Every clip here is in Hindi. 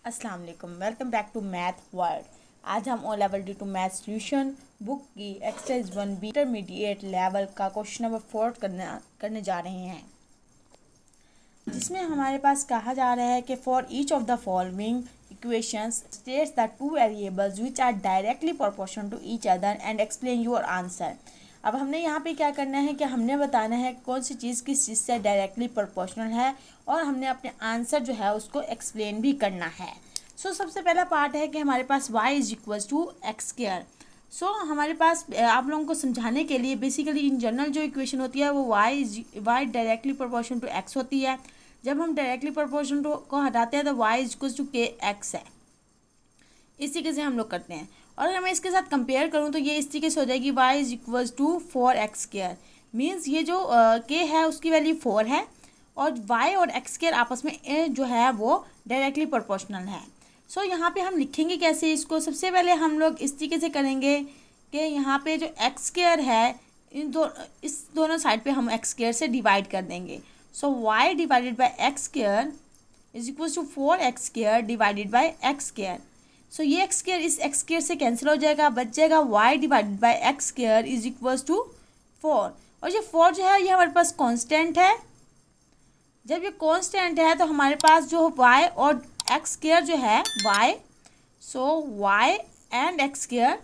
अस्सलाम वालेकुम, welcome back to math world. आज हम O level D two math solution book की एक्सरसाइज 1B इंटरमीडिएट लेवल का क्वेश्चन नंबर 4 करने जा रहे हैं, जिसमें हमारे पास कहा जा रहा है कि for each of the following equations states the two variables which are directly proportional to each other and explain your answer. अब हमने यहाँ पे क्या करना है कि हमने बताना है कौन सी चीज़ किस चीज़ से डायरेक्टली प्रोपोर्शनल है और हमने अपने आंसर जो है उसको एक्सप्लेन भी करना है। सबसे पहला पार्ट है कि हमारे पास y is equals to x square. हमारे पास आप लोगों को समझाने के लिए बेसिकली इन जनरल जो इक्वेशन होती है वो y directly proportional to x होती है। जब हम डायरेक्टली प्रोपोर्शनल को हटाते हैं तो y इज इक्वल्स टू के एक्स है। इस तरीके से हम लोग करते हैं, और अगर मैं इसके साथ कंपेयर करूं तो ये इस तरीके से हो जाएगी y is equals to 4x square. Means ये जो k है उसकी वैल्यू 4 है और y और x स्क्वायर आपस में जो है वो डायरेक्टली प्रोपोर्शनल है। यहाँ पे हम लिखेंगे कैसे इसको। सबसे पहले हम लोग इस तरीके से करेंगे कि यहाँ पे जो x स्क्वायर है इस दोनों साइड पे हम x स्क्वायर से डिवाइड कर देंगे। y divided by x square is equals to 4x square divided by x square. ये एक्स स्क्वायर इस एक्स स्क्वायर से कैंसिल हो जाएगा, बच जाएगा y divided by x square is equals to 4। और ये 4 जो है ये हमारे पास कांस्टेंट है। जब ये कांस्टेंट है तो हमारे पास जो y और एक्स स्क्वायर जो है y and x square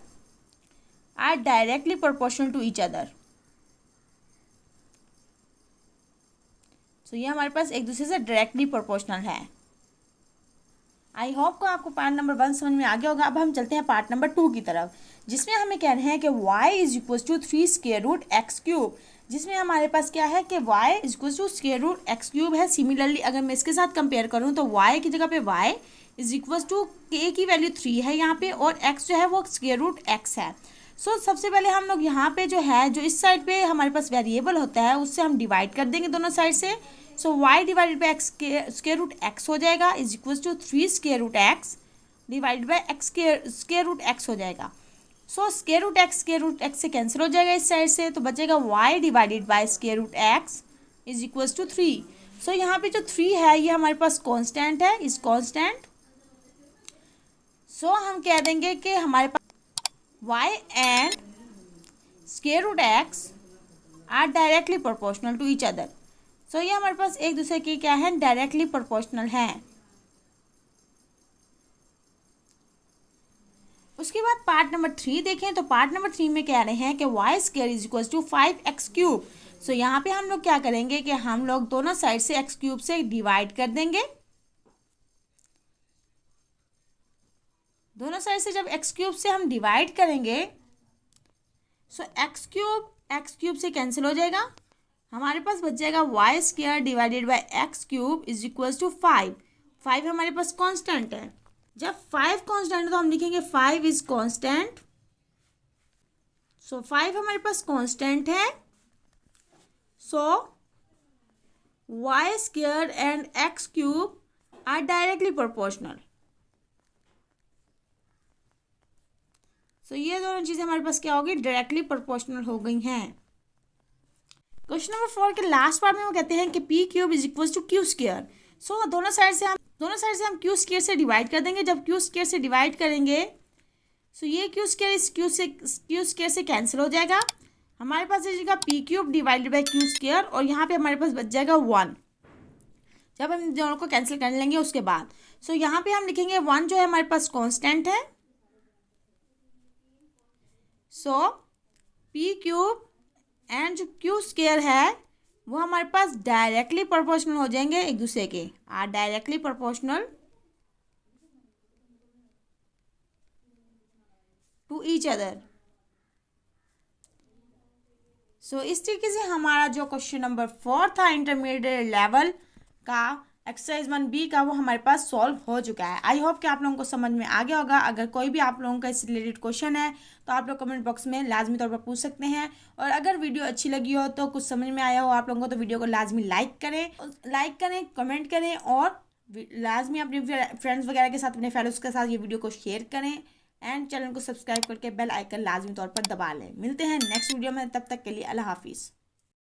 are directly proportional to each other. ये हमारे पास एक दूसरे से डायरेक्टली प्रोपोर्शनल है। आई होप को आपको पार्ट नंबर 1 समझ में आ गया होगा। अब हम चलते हैं पार्ट नंबर 2 की तरफ, जिसमें हमें कह रहे हैं कि y is equal to 3 square root x cube. जिसमें हमारे पास क्या है कि y is equal to square root x cube है। सिमिलरली अगर मैं इसके साथ कंपेयर करूं तो y की जगह पे y is equal to k की वैल्यू 3 है यहाँ पे, और x जो है वो स्क्वायर रूट x है। सबसे पहले हम लोग यहाँ पे जो है जो इस साइड पे हमारे पास वेरिएबल होता है उससे हम डिवाइड कर देंगे दोनों साइड से। y divided by x square root x हो जाएगा is equal to 3 square root x divided by x square root x हो जाएगा। स्क्वायर रूट एक्स से कैंसिल हो जाएगा इस साइड से, तो बचेगा y divided by square root x is equal to 3। यहाँ पे जो 3 है ये हमारे पास कांस्टेंट है, इज कांस्टेंट। हम कह देंगे कि हमारे पास y and square root x are directly proportional to each other. ये हमारे पास एक दूसरे के क्या है, डायरेक्टली प्रोपोर्शनल है। उसके बाद पार्ट नंबर 3 देखें तो पार्ट नंबर 3 में कह रहे हैं कि y square is equal to 5x cube. यहाँ पे हम लोग क्या करेंगे कि हम लोग दोनों साइड से x क्यूब से डिवाइड कर देंगे। दोनों साइड से जब x क्यूब से हम डिवाइड करेंगे x क्यूब से कैंसिल हो जाएगा, हमारे पास बच जाएगा y square divided by x cube is equal to 5। 5 हमारे पास कांस्टेंट है। जब 5 कांस्टेंट है तो हम लिखेंगे 5 इज कांस्टेंट। 5 हमारे पास कांस्टेंट है। y square and x cube are directly proportional. ये दोनों चीजें हमारे पास क्या होगी, डायरेक्टली प्रोपोर्शनल हो गई हैं। क्वेश्चन नंबर 4 के लास्ट पार्ट में वो कहते हैं कि p cube is equal to q square. दोनों साइड से हम क्यू स्क्वायर से डिवाइड कर देंगे। जब क्यू स्क्वायर से डिवाइड करेंगे ये क्यू स्क्वायर इस क्यू स्क्वायर से कैंसिल हो जाएगा। हमारे पास जाएगा P cube divided by Q square, और यहाँ पे हमारे पास बच जाएगा 1 जब हम दोनों को कैंसिल कर लेंगे उसके बाद। यहाँ पे हम लिखेंगे 1 जो है हमारे पास कॉन्स्टेंट है। पी क्यूब एंड जो क्यू स्क्वायर है वो हमारे पास डायरेक्टली प्रोपोर्शनल हो जाएंगे एक दूसरे के, are directly proportional to each other. इस तरीके से हमारा जो क्वेश्चन नंबर 4 था इंटरमीडिएट लेवल का एक्सरसाइज 1B का वो हमारे पास सॉल्व हो चुका है। आई होप कि आप लोगों को समझ में आ गया होगा। अगर कोई भी आप लोगों का इससे रिलेटेड क्वेश्चन है तो आप लोग कमेंट बॉक्स में लाजमी तौर पर पूछ सकते हैं। और अगर वीडियो अच्छी लगी हो तो कुछ समझ में आया हो आप लोगों को तो वीडियो को लाजमी लाइक करें, कमेंट करें, और लाजमी अपने फ्रेंड्स वगैरह के साथ, अपने फेलोज के साथ ये वीडियो को शेयर करें, एंड चैनल को सब्सक्राइब करके बेल आइकन लाजमी तौर पर दबा लें। मिलते हैं नेक्स्ट वीडियो में, तब तक के लिए अल्लाह हाफिज़।